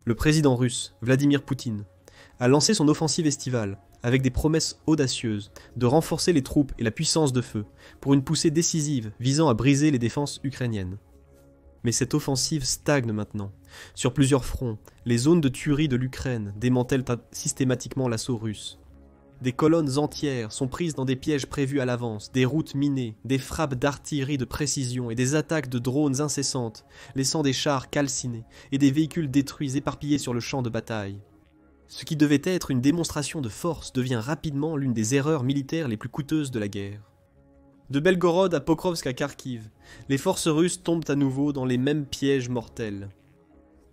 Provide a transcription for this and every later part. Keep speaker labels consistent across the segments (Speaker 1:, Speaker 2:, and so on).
Speaker 1: Le président russe, Vladimir Poutine, a lancé son offensive estivale, avec des promesses audacieuses de renforcer les troupes et la puissance de feu, pour une poussée décisive visant à briser les défenses ukrainiennes. Mais cette offensive stagne maintenant. Sur plusieurs fronts, les zones de tuerie de l'Ukraine démantèlent systématiquement l'assaut russe. Des colonnes entières sont prises dans des pièges prévus à l'avance, des routes minées, des frappes d'artillerie de précision et des attaques de drones incessantes, laissant des chars calcinés et des véhicules détruits éparpillés sur le champ de bataille. Ce qui devait être une démonstration de force devient rapidement l'une des erreurs militaires les plus coûteuses de la guerre. De Belgorod à Pokrovsk à Kharkiv, les forces russes tombent à nouveau dans les mêmes pièges mortels.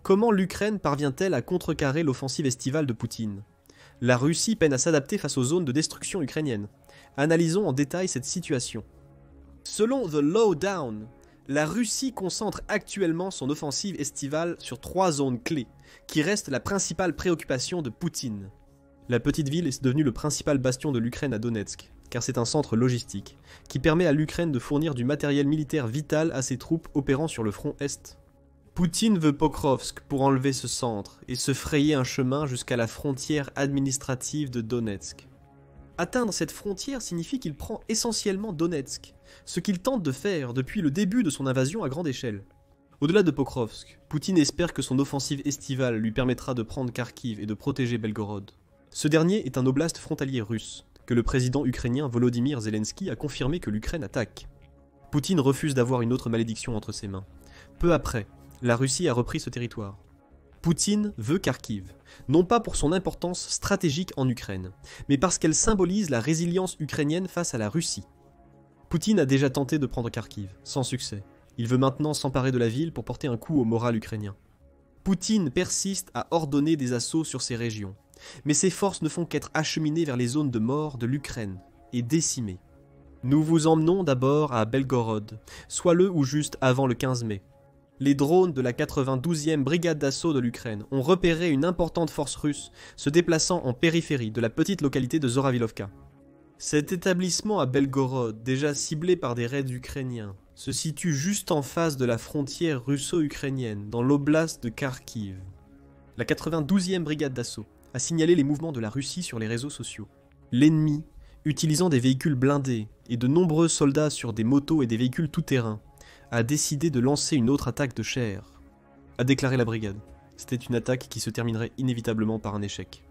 Speaker 1: Comment l'Ukraine parvient-elle à contrecarrer l'offensive estivale de Poutine ? La Russie peine à s'adapter face aux zones de destruction ukrainiennes. Analysons en détail cette situation. Selon The Lowdown, la Russie concentre actuellement son offensive estivale sur 3 zones clés, qui restent la principale préoccupation de Poutine. La petite ville est devenue le principal bastion de l'Ukraine à Donetsk, car c'est un centre logistique, qui permet à l'Ukraine de fournir du matériel militaire vital à ses troupes opérant sur le front Est. Poutine veut Pokrovsk pour enlever ce centre et se frayer un chemin jusqu'à la frontière administrative de Donetsk. Atteindre cette frontière signifie qu'il prend essentiellement Donetsk, ce qu'il tente de faire depuis le début de son invasion à grande échelle. Au-delà de Pokrovsk, Poutine espère que son offensive estivale lui permettra de prendre Kharkiv et de protéger Belgorod. Ce dernier est un oblast frontalier russe, que le président ukrainien Volodymyr Zelensky a confirmé que l'Ukraine attaque. Poutine refuse d'avoir une autre malédiction entre ses mains. Peu après, la Russie a repris ce territoire. Poutine veut Kharkiv, non pas pour son importance stratégique en Ukraine, mais parce qu'elle symbolise la résilience ukrainienne face à la Russie. Poutine a déjà tenté de prendre Kharkiv, sans succès. Il veut maintenant s'emparer de la ville pour porter un coup au moral ukrainien. Poutine persiste à ordonner des assauts sur ces régions, mais ses forces ne font qu'être acheminées vers les zones de mort de l'Ukraine et décimées. Nous vous emmenons d'abord à Belgorod, soit le ou juste avant le 15 mai. Les drones de la 92e brigade d'assaut de l'Ukraine ont repéré une importante force russe se déplaçant en périphérie de la petite localité de Zoravilovka. Cet établissement à Belgorod, déjà ciblé par des raids ukrainiens, se situe juste en face de la frontière russo-ukrainienne, dans l'oblast de Kharkiv. La 92e brigade d'assaut a signalé les mouvements de la Russie sur les réseaux sociaux. L'ennemi, utilisant des véhicules blindés et de nombreux soldats sur des motos et des véhicules tout-terrain, a décidé de lancer une autre attaque de chair, a déclaré la brigade. C'était une attaque qui se terminerait inévitablement par un échec.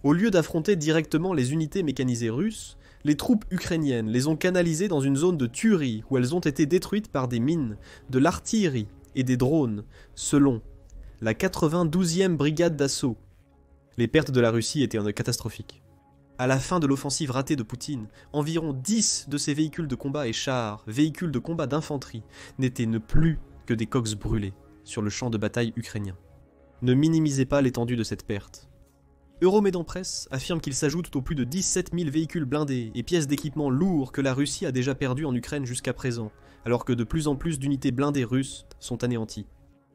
Speaker 1: Au lieu d'affronter directement les unités mécanisées russes, les troupes ukrainiennes les ont canalisées dans une zone de tuerie où elles ont été détruites par des mines, de l'artillerie et des drones, selon la 92e brigade d'assaut. Les pertes de la Russie étaient catastrophiques. À la fin de l'offensive ratée de Poutine, environ 10 de ses véhicules de combat et chars, véhicules de combat d'infanterie, n'étaient plus que des coques brûlées sur le champ de bataille ukrainien. Ne minimisez pas l'étendue de cette perte. Euromédan Press affirme qu'il s'ajoute aux plus de 17 000 véhicules blindés et pièces d'équipement lourds que la Russie a déjà perdus en Ukraine jusqu'à présent, alors que de plus en plus d'unités blindées russes sont anéanties.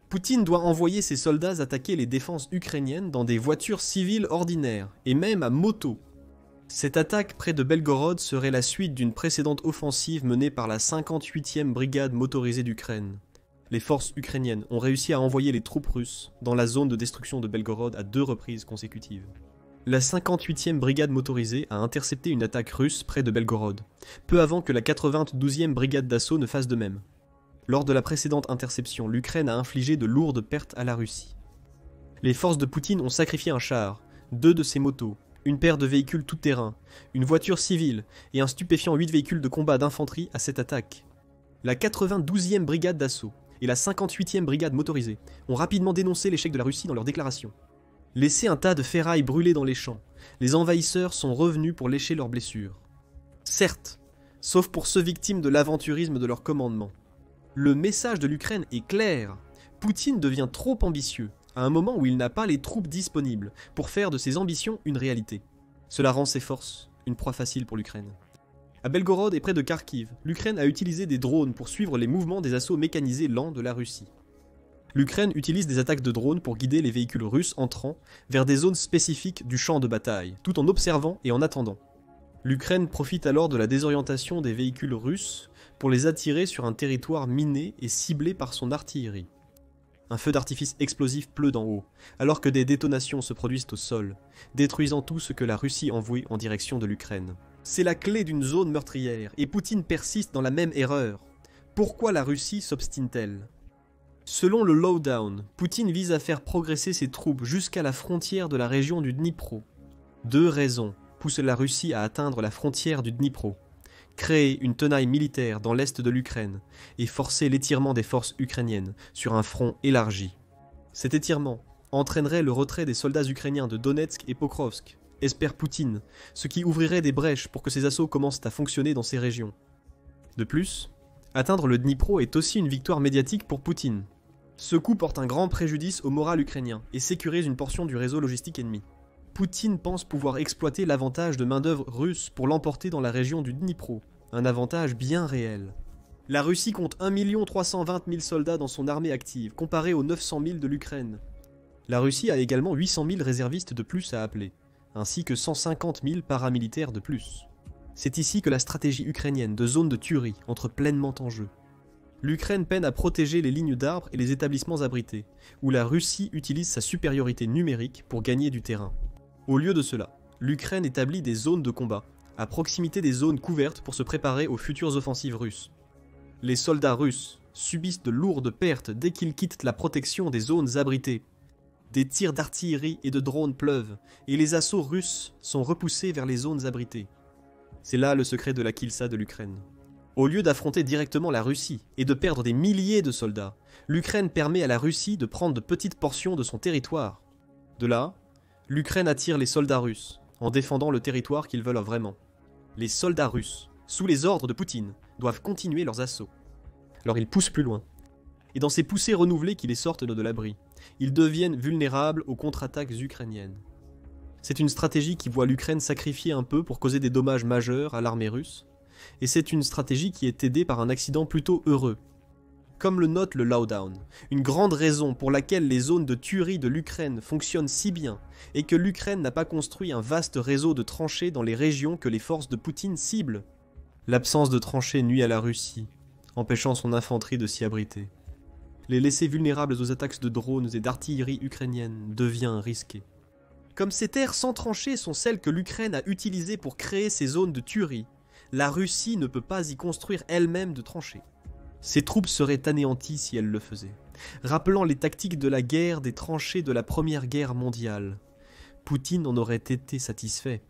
Speaker 1: Poutine doit envoyer ses soldats attaquer les défenses ukrainiennes dans des voitures civiles ordinaires, et même à moto. Cette attaque près de Belgorod serait la suite d'une précédente offensive menée par la 58e brigade motorisée d'Ukraine. Les forces ukrainiennes ont réussi à envoyer les troupes russes dans la zone de destruction de Belgorod à 2 reprises consécutives. La 58e brigade motorisée a intercepté une attaque russe près de Belgorod, peu avant que la 92e brigade d'assaut ne fasse de même. Lors de la précédente interception, l'Ukraine a infligé de lourdes pertes à la Russie. Les forces de Poutine ont sacrifié un char, 2 de ses motos, une paire de véhicules tout-terrain, une voiture civile et un stupéfiant 8 véhicules de combat d'infanterie à cette attaque. La 92e brigade d'assaut et la 58e brigade motorisée ont rapidement dénoncé l'échec de la Russie dans leurs déclarations. Laissés un tas de ferrailles brûlées dans les champs, les envahisseurs sont revenus pour lécher leurs blessures. Certes, sauf pour ceux victimes de l'aventurisme de leur commandement. Le message de l'Ukraine est clair. Poutine devient trop ambitieux, à un moment où il n'a pas les troupes disponibles pour faire de ses ambitions une réalité. Cela rend ses forces une proie facile pour l'Ukraine. À Belgorod et près de Kharkiv, l'Ukraine a utilisé des drones pour suivre les mouvements des assauts mécanisés lents de la Russie. L'Ukraine utilise des attaques de drones pour guider les véhicules russes entrant vers des zones spécifiques du champ de bataille, tout en observant et en attendant. L'Ukraine profite alors de la désorientation des véhicules russes pour les attirer sur un territoire miné et ciblé par son artillerie. Un feu d'artifice explosif pleut d'en haut, alors que des détonations se produisent au sol, détruisant tout ce que la Russie envoie en direction de l'Ukraine. C'est la clé d'une zone meurtrière, et Poutine persiste dans la même erreur. Pourquoi la Russie s'obstine-t-elle? Selon le Lowdown, Poutine vise à faire progresser ses troupes jusqu'à la frontière de la région du Dnipro. 2 raisons poussent la Russie à atteindre la frontière du Dnipro. Créer une tenaille militaire dans l'est de l'Ukraine et forcer l'étirement des forces ukrainiennes sur un front élargi. Cet étirement entraînerait le retrait des soldats ukrainiens de Donetsk et Pokrovsk, espère Poutine, ce qui ouvrirait des brèches pour que ces assauts commencent à fonctionner dans ces régions. De plus, atteindre le Dnipro est aussi une victoire médiatique pour Poutine. Ce coup porte un grand préjudice au moral ukrainien et sécurise une portion du réseau logistique ennemi. Poutine pense pouvoir exploiter l'avantage de main-d'œuvre russe pour l'emporter dans la région du Dnipro, un avantage bien réel. La Russie compte 1 320 000 soldats dans son armée active, comparé aux 900 000 de l'Ukraine. La Russie a également 800 000 réservistes de plus à appeler, ainsi que 150 000 paramilitaires de plus. C'est ici que la stratégie ukrainienne de zone de tuerie entre pleinement en jeu. L'Ukraine peine à protéger les lignes d'arbres et les établissements abrités, où la Russie utilise sa supériorité numérique pour gagner du terrain. Au lieu de cela, l'Ukraine établit des zones de combat, à proximité des zones couvertes pour se préparer aux futures offensives russes. Les soldats russes subissent de lourdes pertes dès qu'ils quittent la protection des zones abritées. Des tirs d'artillerie et de drones pleuvent, et les assauts russes sont repoussés vers les zones abritées. C'est là le secret de la Kilsa de l'Ukraine. Au lieu d'affronter directement la Russie et de perdre des milliers de soldats, l'Ukraine permet à la Russie de prendre de petites portions de son territoire. De là, l'Ukraine attire les soldats russes, en défendant le territoire qu'ils veulent vraiment. Les soldats russes, sous les ordres de Poutine, doivent continuer leurs assauts. Alors ils poussent plus loin. Et dans ces poussées renouvelées qui les sortent de l'abri, ils deviennent vulnérables aux contre-attaques ukrainiennes. C'est une stratégie qui voit l'Ukraine sacrifier un peu pour causer des dommages majeurs à l'armée russe, et c'est une stratégie qui est aidée par un accident plutôt heureux. Comme le note le Lowdown, une grande raison pour laquelle les zones de tuerie de l'Ukraine fonctionnent si bien est que l'Ukraine n'a pas construit un vaste réseau de tranchées dans les régions que les forces de Poutine ciblent. L'absence de tranchées nuit à la Russie, empêchant son infanterie de s'y abriter. Les laisser vulnérables aux attaques de drones et d'artillerie ukrainienne devient risqué. Comme ces terres sans tranchées sont celles que l'Ukraine a utilisées pour créer ces zones de tuerie, la Russie ne peut pas y construire elle-même de tranchées. Ses troupes seraient anéanties si elle le faisait, rappelant les tactiques de la guerre des tranchées de la Première Guerre mondiale. Poutine en aurait été satisfait.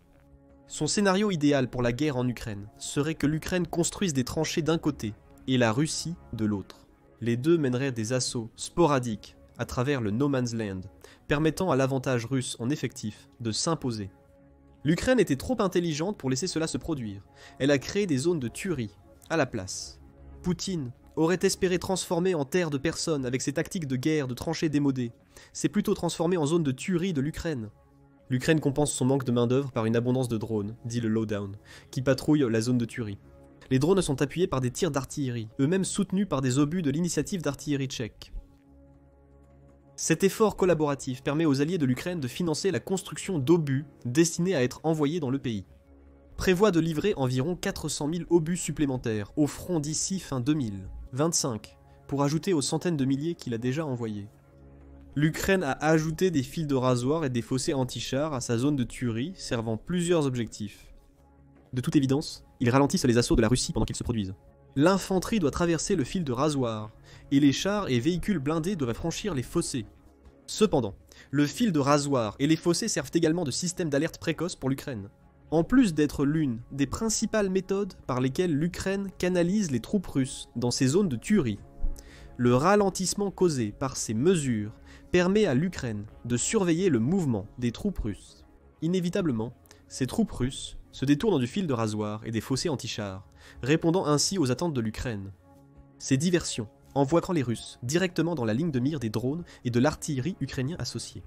Speaker 1: Son scénario idéal pour la guerre en Ukraine serait que l'Ukraine construise des tranchées d'un côté et la Russie de l'autre. Les deux mèneraient des assauts sporadiques à travers le No Man's Land, permettant à l'avantage russe en effectif de s'imposer. L'Ukraine était trop intelligente pour laisser cela se produire. Elle a créé des zones de tuerie à la place. Poutine aurait espéré transformer en terre de personnes avec ses tactiques de guerre de tranchées démodées. C'est plutôt transformé en zone de tuerie de l'Ukraine. L'Ukraine compense son manque de main-d'œuvre par une abondance de drones, dit le Lowdown, qui patrouillent la zone de tuerie. Les drones sont appuyés par des tirs d'artillerie, eux-mêmes soutenus par des obus de l'initiative d'artillerie tchèque. Cet effort collaboratif permet aux alliés de l'Ukraine de financer la construction d'obus destinés à être envoyés dans le pays. Prévoit de livrer environ 400 000 obus supplémentaires au front d'ici fin 2025, pour ajouter aux centaines de milliers qu'il a déjà envoyés. L'Ukraine a ajouté des fils de rasoir et des fossés anti-chars à sa zone de tuerie, servant plusieurs objectifs. De toute évidence, ils ralentissent les assauts de la Russie pendant qu'ils se produisent. L'infanterie doit traverser le fil de rasoir, et les chars et véhicules blindés doivent franchir les fossés. Cependant, le fil de rasoir et les fossés servent également de système d'alerte précoce pour l'Ukraine. En plus d'être l'une des principales méthodes par lesquelles l'Ukraine canalise les troupes russes dans ces zones de tuerie, le ralentissement causé par ces mesures permet à l'Ukraine de surveiller le mouvement des troupes russes. Inévitablement, ces troupes russes se détournent du fil de rasoir et des fossés anti-chars, répondant ainsi aux attentes de l'Ukraine. Ces diversions envoient les Russes directement dans la ligne de mire des drones et de l'artillerie ukrainien associée.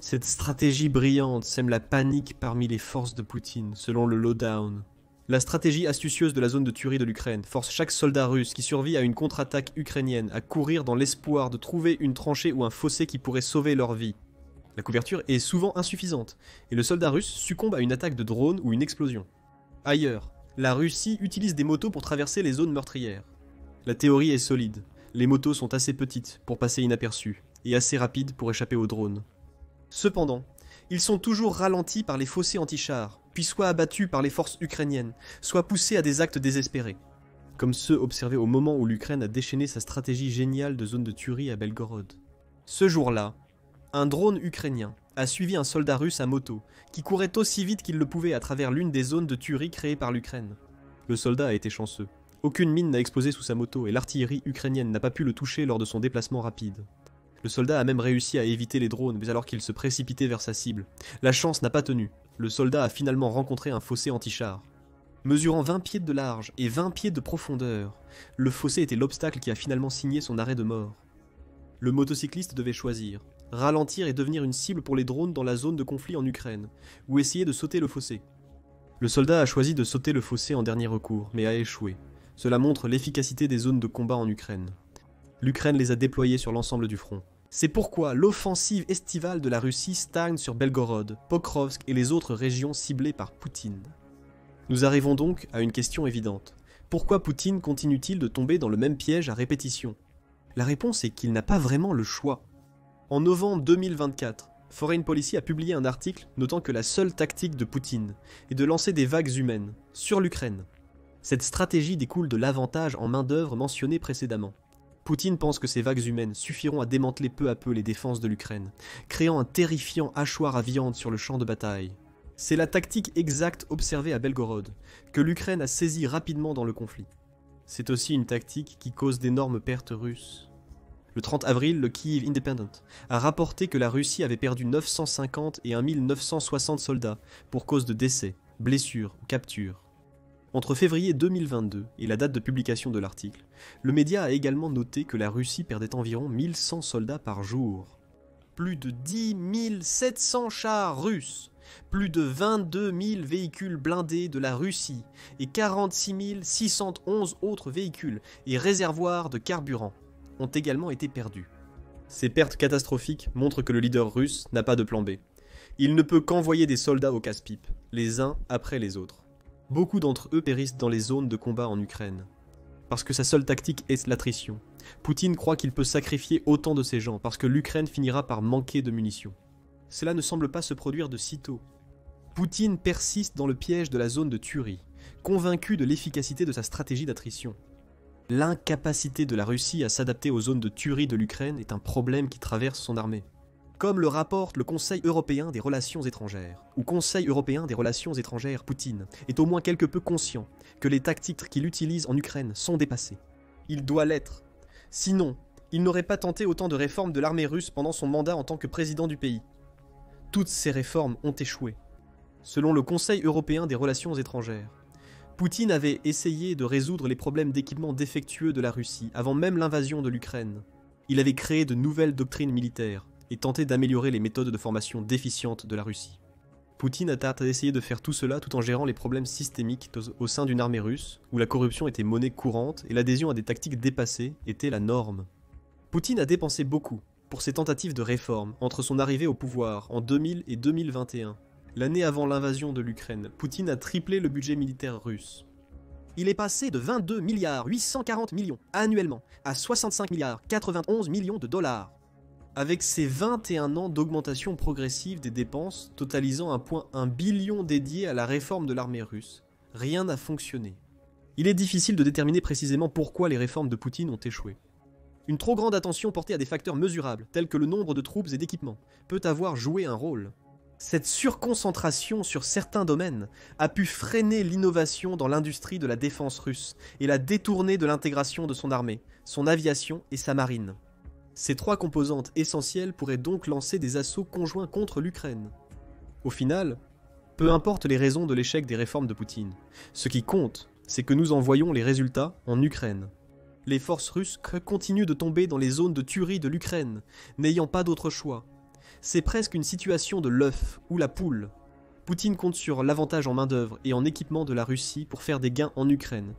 Speaker 1: Cette stratégie brillante sème la panique parmi les forces de Poutine, selon le Lowdown. La stratégie astucieuse de la zone de tuerie de l'Ukraine force chaque soldat russe qui survit à une contre-attaque ukrainienne à courir dans l'espoir de trouver une tranchée ou un fossé qui pourrait sauver leur vie. La couverture est souvent insuffisante, et le soldat russe succombe à une attaque de drone ou une explosion. Ailleurs, la Russie utilise des motos pour traverser les zones meurtrières. La théorie est solide. Les motos sont assez petites pour passer inaperçues, et assez rapides pour échapper aux drones. Cependant, ils sont toujours ralentis par les fossés anti-chars, puis soit abattus par les forces ukrainiennes, soit poussés à des actes désespérés, comme ceux observés au moment où l'Ukraine a déchaîné sa stratégie géniale de zone de tuerie à Belgorod. Ce jour-là, un drone ukrainien a suivi un soldat russe à moto, qui courait aussi vite qu'il le pouvait à travers l'une des zones de tuerie créées par l'Ukraine. Le soldat a été chanceux. Aucune mine n'a explosé sous sa moto et l'artillerie ukrainienne n'a pas pu le toucher lors de son déplacement rapide. Le soldat a même réussi à éviter les drones, mais alors qu'il se précipitait vers sa cible. La chance n'a pas tenu. Le soldat a finalement rencontré un fossé anti-char. Mesurant 20 pieds de large et 20 pieds de profondeur, le fossé était l'obstacle qui a finalement signé son arrêt de mort. Le motocycliste devait choisir, ralentir et devenir une cible pour les drones dans la zone de conflit en Ukraine, ou essayer de sauter le fossé. Le soldat a choisi de sauter le fossé en dernier recours, mais a échoué. Cela montre l'efficacité des zones de combat en Ukraine. L'Ukraine les a déployées sur l'ensemble du front. C'est pourquoi l'offensive estivale de la Russie stagne sur Belgorod, Pokrovsk et les autres régions ciblées par Poutine. Nous arrivons donc à une question évidente. Pourquoi Poutine continue-t-il de tomber dans le même piège à répétition? La réponse est qu'il n'a pas vraiment le choix. En novembre 2024, Foreign Policy a publié un article notant que la seule tactique de Poutine est de lancer des vagues humaines sur l'Ukraine. Cette stratégie découle de l'avantage en main-d'œuvre mentionné précédemment. Poutine pense que ces vagues humaines suffiront à démanteler peu à peu les défenses de l'Ukraine, créant un terrifiant hachoir à viande sur le champ de bataille. C'est la tactique exacte observée à Belgorod, que l'Ukraine a saisie rapidement dans le conflit. C'est aussi une tactique qui cause d'énormes pertes russes. Le 30 avril, le Kyiv Independent a rapporté que la Russie avait perdu 950 et 1960 soldats pour cause de décès, blessures ou captures. Entre février 2022 et la date de publication de l'article, le média a également noté que la Russie perdait environ 1100 soldats par jour. Plus de 10 700 chars russes, plus de 22 000 véhicules blindés de la Russie et 46 611 autres véhicules et réservoirs de carburant ont également été perdus. Ces pertes catastrophiques montrent que le leader russe n'a pas de plan B. Il ne peut qu'envoyer des soldats au casse-pipe, les uns après les autres. Beaucoup d'entre eux périssent dans les zones de combat en Ukraine. Parce que sa seule tactique est l'attrition. Poutine croit qu'il peut sacrifier autant de ses gens parce que l'Ukraine finira par manquer de munitions. Cela ne semble pas se produire de sitôt. Poutine persiste dans le piège de la zone de tuerie, convaincu de l'efficacité de sa stratégie d'attrition. L'incapacité de la Russie à s'adapter aux zones de tuerie de l'Ukraine est un problème qui traverse son armée. Comme le rapporte le Conseil européen des relations étrangères, ou Conseil européen des relations étrangères, Poutine est au moins quelque peu conscient que les tactiques qu'il utilise en Ukraine sont dépassées. Il doit l'être. Sinon, il n'aurait pas tenté autant de réformes de l'armée russe pendant son mandat en tant que président du pays. Toutes ces réformes ont échoué. Selon le Conseil européen des relations étrangères, Poutine avait essayé de résoudre les problèmes d'équipement défectueux de la Russie avant même l'invasion de l'Ukraine. Il avait créé de nouvelles doctrines militaires et tenté d'améliorer les méthodes de formation déficientes de la Russie. Poutine a essayé de faire tout cela tout en gérant les problèmes systémiques au sein d'une armée russe où la corruption était monnaie courante et l'adhésion à des tactiques dépassées était la norme. Poutine a dépensé beaucoup pour ses tentatives de réforme entre son arrivée au pouvoir en 2000 et 2021. L'année avant l'invasion de l'Ukraine, Poutine a triplé le budget militaire russe. Il est passé de 22 milliards 840 millions annuellement à 65 milliards 91 millions de dollars. Avec ses 21 ans d'augmentation progressive des dépenses, totalisant 1,1 billion dédiés à la réforme de l'armée russe, rien n'a fonctionné. Il est difficile de déterminer précisément pourquoi les réformes de Poutine ont échoué. Une trop grande attention portée à des facteurs mesurables, tels que le nombre de troupes et d'équipements, peut avoir joué un rôle. Cette surconcentration sur certains domaines a pu freiner l'innovation dans l'industrie de la défense russe et la détourner de l'intégration de son armée, son aviation et sa marine. Ces trois composantes essentielles pourraient donc lancer des assauts conjoints contre l'Ukraine. Au final, peu importe les raisons de l'échec des réformes de Poutine, ce qui compte, c'est que nous en voyons les résultats en Ukraine. Les forces russes continuent de tomber dans les zones de tuerie de l'Ukraine, n'ayant pas d'autre choix. C'est presque une situation de l'œuf ou la poule. Poutine compte sur l'avantage en main-d'œuvre et en équipement de la Russie pour faire des gains en Ukraine,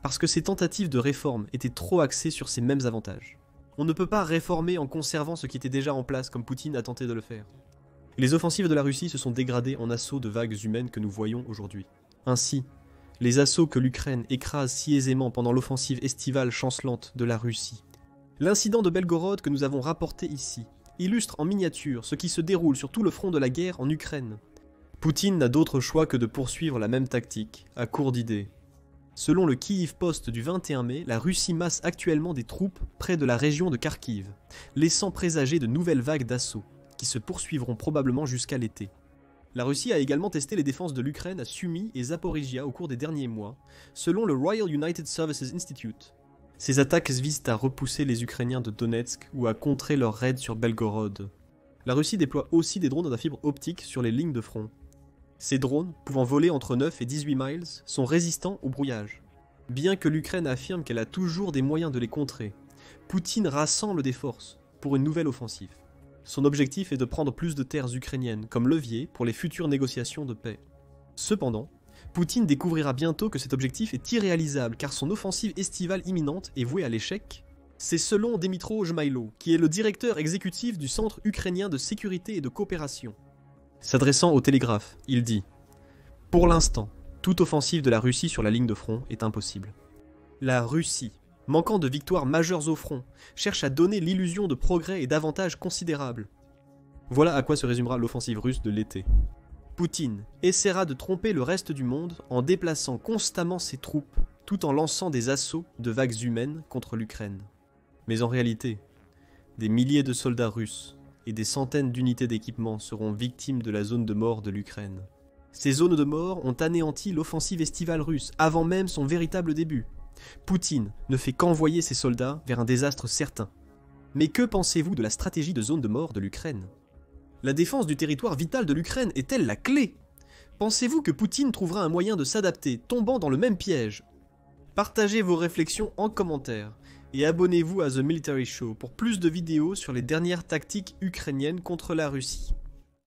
Speaker 1: parce que ses tentatives de réforme étaient trop axées sur ces mêmes avantages. On ne peut pas réformer en conservant ce qui était déjà en place comme Poutine a tenté de le faire. Les offensives de la Russie se sont dégradées en assauts de vagues humaines que nous voyons aujourd'hui. Ainsi, les assauts que l'Ukraine écrase si aisément pendant l'offensive estivale chancelante de la Russie L'incident de Belgorod que nous avons rapporté ici illustre en miniature ce qui se déroule sur tout le front de la guerre en Ukraine. Poutine n'a d'autre choix que de poursuivre la même tactique, à court d'idées. Selon le Kyiv Post du 21 mai, la Russie masse actuellement des troupes près de la région de Kharkiv, laissant présager de nouvelles vagues d'assaut, qui se poursuivront probablement jusqu'à l'été. La Russie a également testé les défenses de l'Ukraine à Sumy et Zaporizhia au cours des derniers mois, selon le Royal United Services Institute. Ces attaques visent à repousser les Ukrainiens de Donetsk ou à contrer leur raid sur Belgorod. La Russie déploie aussi des drones à fibre optique sur les lignes de front. Ces drones, pouvant voler entre 9 et 18 miles, sont résistants au brouillage. Bien que l'Ukraine affirme qu'elle a toujours des moyens de les contrer, Poutine rassemble des forces pour une nouvelle offensive. Son objectif est de prendre plus de terres ukrainiennes comme levier pour les futures négociations de paix. Cependant, Poutine découvrira bientôt que cet objectif est irréalisable car son offensive estivale imminente est vouée à l'échec. C'est selon Dmytro Jmailo, qui est le directeur exécutif du Centre ukrainien de sécurité et de coopération. S'adressant au Télégraphe, il dit « Pour l'instant, toute offensive de la Russie sur la ligne de front est impossible. La Russie, manquant de victoires majeures au front, cherche à donner l'illusion de progrès et d'avantages considérables. Voilà à quoi se résumera l'offensive russe de l'été. Poutine essaiera de tromper le reste du monde en déplaçant constamment ses troupes tout en lançant des assauts de vagues humaines contre l'Ukraine. Mais en réalité, des milliers de soldats russes et des centaines d'unités d'équipement seront victimes de la zone de mort de l'Ukraine. Ces zones de mort ont anéanti l'offensive estivale russe avant même son véritable début. Poutine ne fait qu'envoyer ses soldats vers un désastre certain. Mais que pensez-vous de la stratégie de zone de mort de l'Ukraine ? La défense du territoire vital de l'Ukraine est-elle la clé ? Pensez-vous que Poutine trouvera un moyen de s'adapter, tombant dans le même piège ? Partagez vos réflexions en commentaire et abonnez-vous à The Military Show pour plus de vidéos sur les dernières tactiques ukrainiennes contre la Russie.